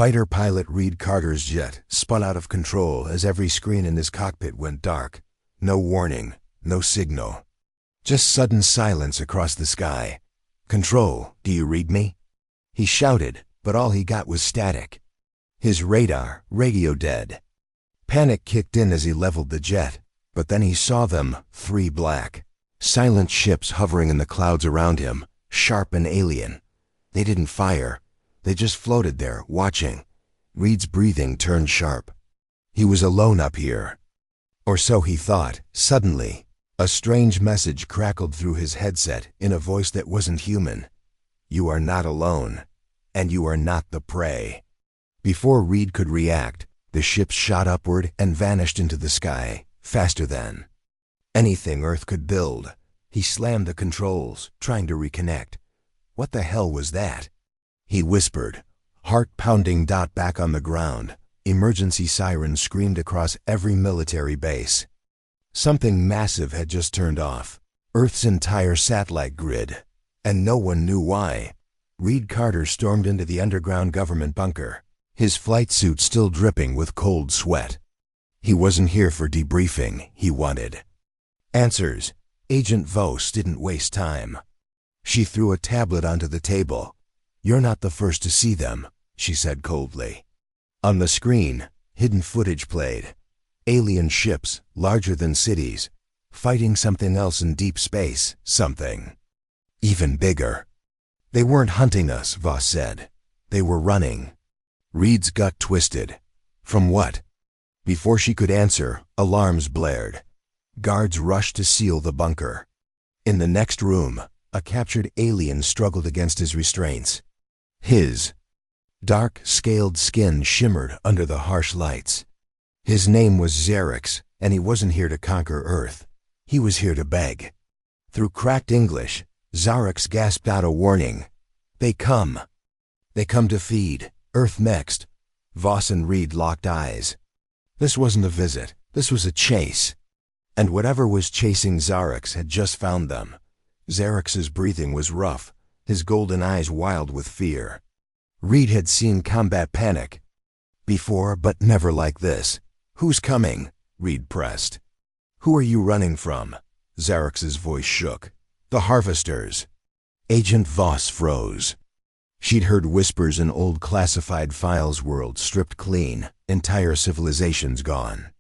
Fighter pilot Reed Carter's jet spun out of control as every screen in his cockpit went dark. No warning, no signal. Just sudden silence across the sky. "Control, do you read me?" He shouted, but all he got was static. His radar, radio dead. Panic kicked in as he leveled the jet, but then he saw them, 3 black, silent ships hovering in the clouds around him, sharp and alien. They didn't fire. They just floated there, watching. Reed's breathing turned sharp. He was alone up here. Or so he thought. Suddenly, a strange message crackled through his headset in a voice that wasn't human. "You are not alone, and you are not the prey." Before Reed could react, the ship shot upward and vanished into the sky, faster than anything Earth could build. He slammed the controls, trying to reconnect. What the hell was that? He whispered, heart-pounding. Back on the ground, emergency sirens screamed across every military base. Something massive had just turned off, Earth's entire satellite grid, and no one knew why. Reed Carter stormed into the underground government bunker, his flight suit still dripping with cold sweat. He wasn't here for debriefing, he wanted answers. Agent Vos didn't waste time. She threw a tablet onto the table. "You're not the first to see them," she said coldly. On the screen, hidden footage played. Alien ships, larger than cities, fighting something else in deep space, something even bigger. "They weren't hunting us," Vos said. "They were running." Reed's gut twisted. From what? Before she could answer, alarms blared. Guards rushed to seal the bunker. In the next room, a captured alien struggled against his restraints. His dark, scaled skin shimmered under the harsh lights. His name was Xerix, and he wasn't here to conquer Earth. He was here to beg. Through cracked English, Xerix gasped out a warning. They come to feed Earth next." Vos and Reed locked eyes. This wasn't a visit. This was a chase. And whatever was chasing Xerix had just found them. Xerix's breathing was rough, his golden eyes wild with fear. Reed had seen combat panic before, but never like this. "Who's coming?" Reed pressed. "Who are you running from?" Xerix's voice shook. "The Harvesters." Agent Vos froze. She'd heard whispers in old classified files world stripped clean, entire civilizations gone.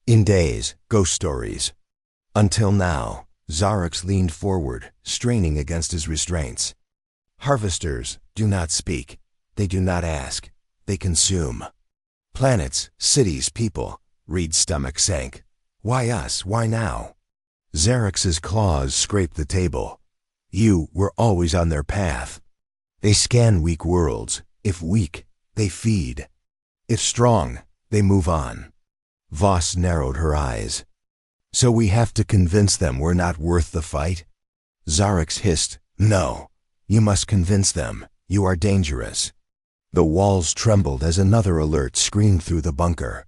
In days, ghost stories. Until now, Xerix leaned forward, straining against his restraints. "Harvesters do not speak. They do not ask. They consume. Planets, cities, people." Reed's stomach sank. "Why us? Why now?" Xerix's claws scraped the table. "You were always on their path. They scan weak worlds. If weak, they feed. If strong, they move on." Vos narrowed her eyes. "So we have to convince them we're not worth the fight?" Xerix hissed, "No. You must convince them. You are dangerous." The walls trembled as another alert screamed through the bunker.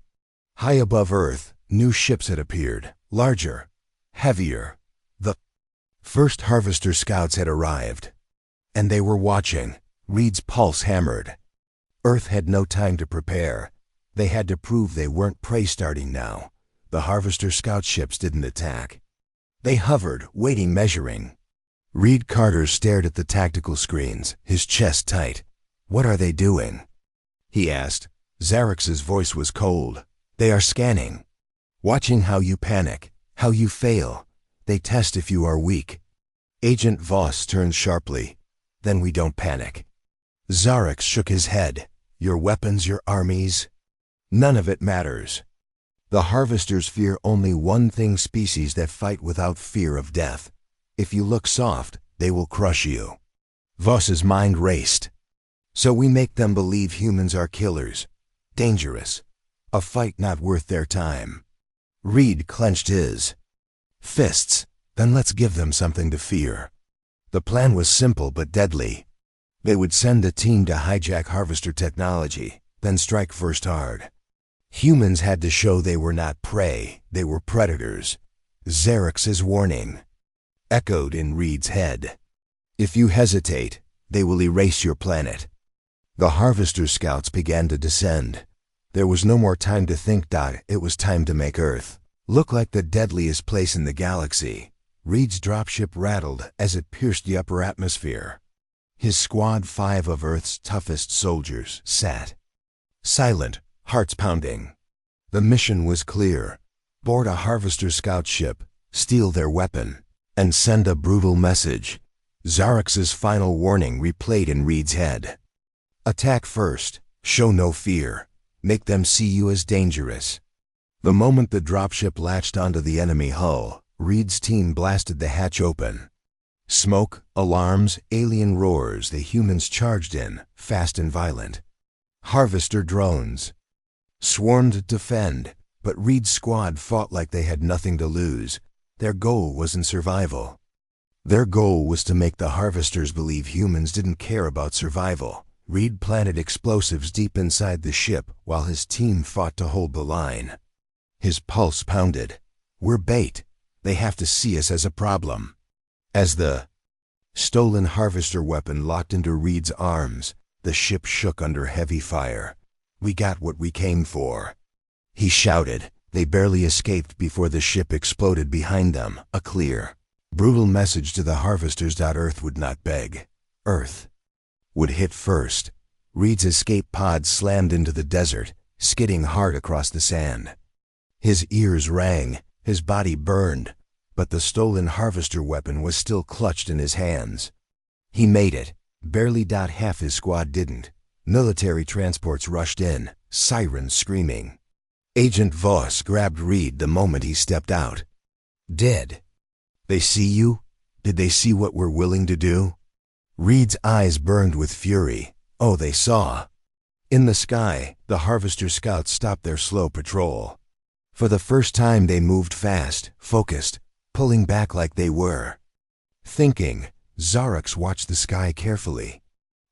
High above Earth, new ships had appeared, larger, heavier. The first Harvester scouts had arrived. And they were watching. Reed's pulse hammered. Earth had no time to prepare. They had to prove they weren't prey starting now. The Harvester scout ships didn't attack. They hovered, waiting, measuring. Reed Carter stared at the tactical screens, his chest tight. "What are they doing?" he asked. Xerix's voice was cold. "They are scanning. Watching how you panic, how you fail. They test if you are weak." Agent Vos turned sharply. "Then we don't panic." Xerix shook his head. "Your weapons, your armies, none of it matters. The Harvesters fear only one thing: species that fight without fear of death. If you look soft, they will crush you." Vos's mind raced. "So we make them believe humans are killers, dangerous, a fight not worth their time." Reed clenched his fists. "Then let's give them something to fear." The plan was simple but deadly. They would send a team to hijack Harvester technology, then strike first hard. Humans had to show they were not prey, they were predators. Xerix's warning echoed in Reed's head. "If you hesitate, they will erase your planet." The Harvester scouts began to descend. There was no more time to think. It was time to make Earth look like the deadliest place in the galaxy. Reed's dropship rattled as it pierced the upper atmosphere. His squad 5 of Earth's toughest soldiers sat silent, hearts pounding. The mission was clear: board a Harvester scout ship, steal their weapon, and send a brutal message. Xarax's final warning replayed in Reed's head. Attack first, show no fear, make them see you as dangerous. The moment the dropship latched onto the enemy hull, Reed's team blasted the hatch open. Smoke, alarms, alien roars, the humans charged in, fast and violent. Harvester drones swarmed to defend, but Reed's squad fought like they had nothing to lose. Their goal wasn't survival. Their goal was to make the Harvesters believe humans didn't care about survival. Reed planted explosives deep inside the ship while his team fought to hold the line. His pulse pounded. We're bait. They have to see us as a problem. As the stolen Harvester weapon locked into Reed's arms, the ship shook under heavy fire. We got what we came for, he shouted. They barely escaped before the ship exploded behind them, a clear, brutal message to the Harvesters. Earth would not beg. Earth would hit first. Reed's escape pod slammed into the desert, skidding hard across the sand. His ears rang, his body burned, but the stolen Harvester weapon was still clutched in his hands. He made it. Barely. Half his squad didn't. Military transports rushed in, sirens screaming. Agent Voss grabbed Reed the moment he stepped out. Dead. They see you? Did they see what we're willing to do? Reed's eyes burned with fury. Oh, they saw. In the sky, the Harvester scouts stopped their slow patrol. For the first time they moved fast, focused, pulling back like they were thinking. Xarax watched the sky carefully.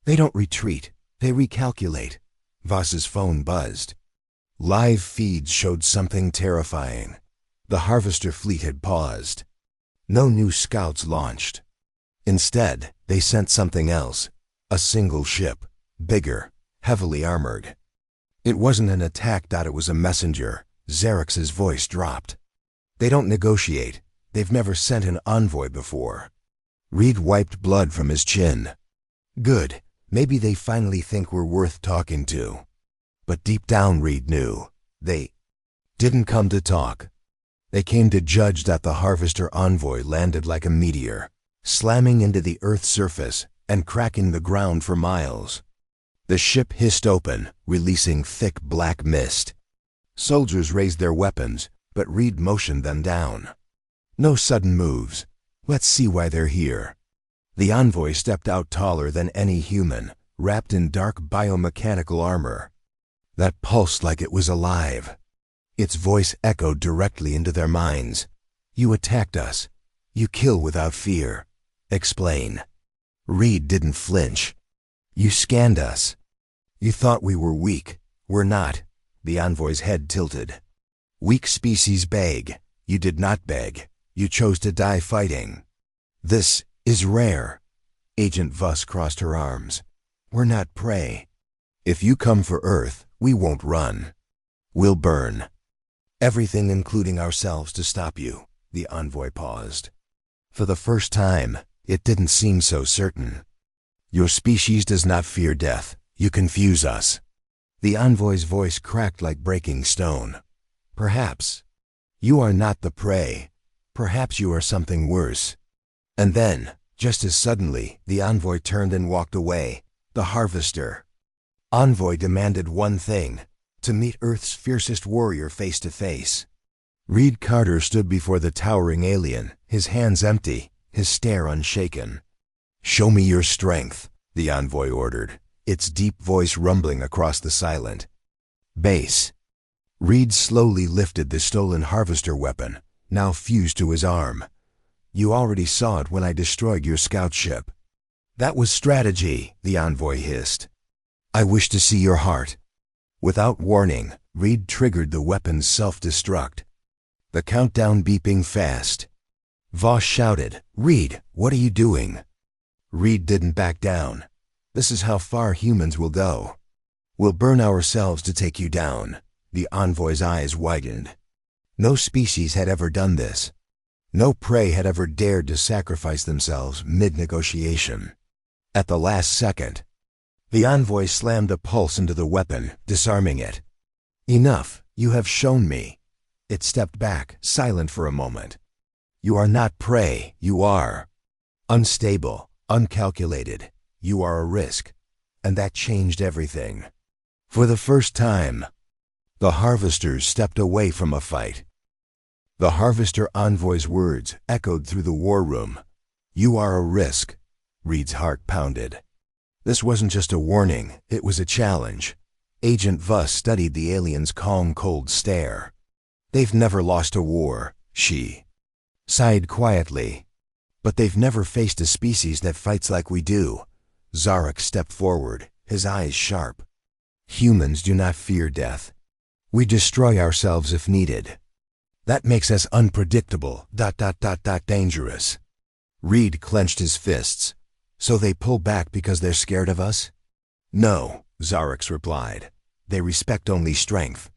They don't retreat, they recalculate. Voss's phone buzzed. Live feeds showed something terrifying. The Harvester fleet had paused. No new scouts launched. Instead, they sent something else. A single ship, bigger, heavily armored. It wasn't an attack. It was a messenger. Xarax's voice dropped. They don't negotiate. They've never sent an envoy before. Reed wiped blood from his chin. Good. Maybe they finally think we're worth talking to. But deep down Reed knew. They didn't come to talk. They came to judge. The Harvester envoy landed like a meteor, slamming into the Earth's surface and cracking the ground for miles. The ship hissed open, releasing thick black mist. Soldiers raised their weapons, but Reed motioned them down. No sudden moves. Let's see why they're here. The envoy stepped out taller than any human, wrapped in dark biomechanical armor that pulsed like it was alive. Its voice echoed directly into their minds. You attacked us. You kill without fear. Explain. Reed didn't flinch. You scanned us. You thought we were weak. We're not. The envoy's head tilted. Weak species beg. You did not beg. You chose to die fighting. This is rare. Agent Voss crossed her arms. We're not prey. If you come for Earth, we won't run. We'll burn. Everything, including ourselves, to stop you. The envoy paused. For the first time, it didn't seem so certain. Your species does not fear death. You confuse us. The envoy's voice cracked like breaking stone. Perhaps. You are not the prey. Perhaps you are something worse. And then, just as suddenly, the envoy turned and walked away. The Harvester envoy demanded one thing: to meet Earth's fiercest warrior face to face. Reed Carter stood before the towering alien, his hands empty, his stare unshaken. Show me your strength, the envoy ordered, its deep voice rumbling across the silent base. Reed slowly lifted the stolen Harvester weapon, now fused to his arm. You already saw it when I destroyed your scout ship. That was strategy, the envoy hissed. I wish to see your heart. Without warning, Reed triggered the weapon's self-destruct. The countdown beeping fast. Voss shouted, Reed, what are you doing? Reed didn't back down. This is how far humans will go. We'll burn ourselves to take you down. The envoy's eyes widened. No species had ever done this. No prey had ever dared to sacrifice themselves mid-negotiation. At the last second, the envoy slammed a pulse into the weapon, disarming it. Enough, you have shown me. It stepped back, silent for a moment. You are not prey, you are unstable, uncalculated. You are a risk. And that changed everything. For the first time, the harvesters stepped away from a fight. The harvester envoy's words echoed through the war room. You are a risk. Reed's heart pounded. This wasn't just a warning, it was a challenge. Agent Vuss studied the alien's calm, cold stare. They've never lost a war, she sighed quietly. But they've never faced a species that fights like we do. Zarek stepped forward, his eyes sharp. Humans do not fear death. We destroy ourselves if needed. That makes us unpredictable, dangerous. Reed clenched his fists. So they pull back because they're scared of us? No, Zarex replied. They respect only strength.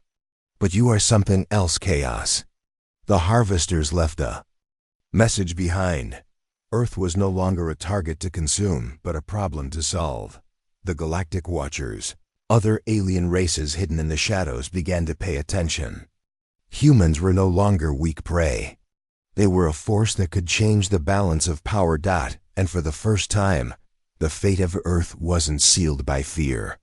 But you are something else, Chaos. The harvesters left a message behind. Earth was no longer a target to consume, but a problem to solve. The Galactic Watchers, other alien races hidden in the shadows, began to pay attention. Humans were no longer weak prey. They were a force that could change the balance of power. And for the first time, the fate of Earth wasn't sealed by fear.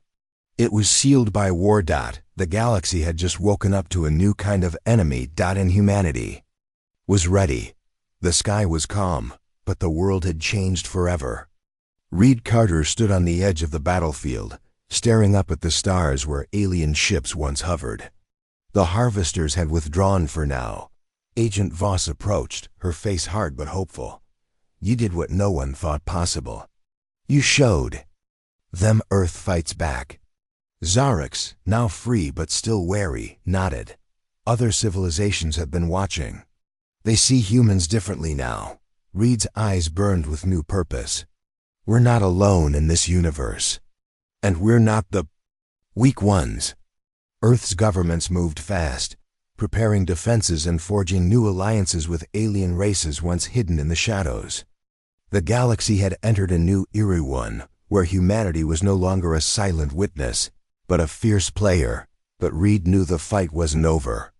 It was sealed by war. The galaxy had just woken up to a new kind of enemy. And humanity was ready. The sky was calm, but the world had changed forever. Reed Carter stood on the edge of the battlefield, staring up at the stars where alien ships once hovered. The harvesters had withdrawn for now. Agent Voss approached, her face hard but hopeful. You did what no one thought possible. You showed them Earth fights back. Zarex, now free but still wary, nodded. Other civilizations have been watching. They see humans differently now. Reed's eyes burned with new purpose. We're not alone in this universe. And we're not the weak ones. Earth's governments moved fast, preparing defenses and forging new alliances with alien races once hidden in the shadows. The galaxy had entered a new era, one where humanity was no longer a silent witness, but a fierce player. But Reed knew the fight wasn't over.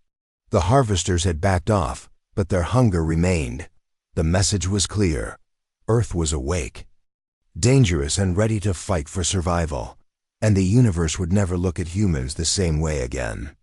The harvesters had backed off, but their hunger remained. The message was clear. Earth was awake, dangerous and ready to fight for survival, and the universe would never look at humans the same way again.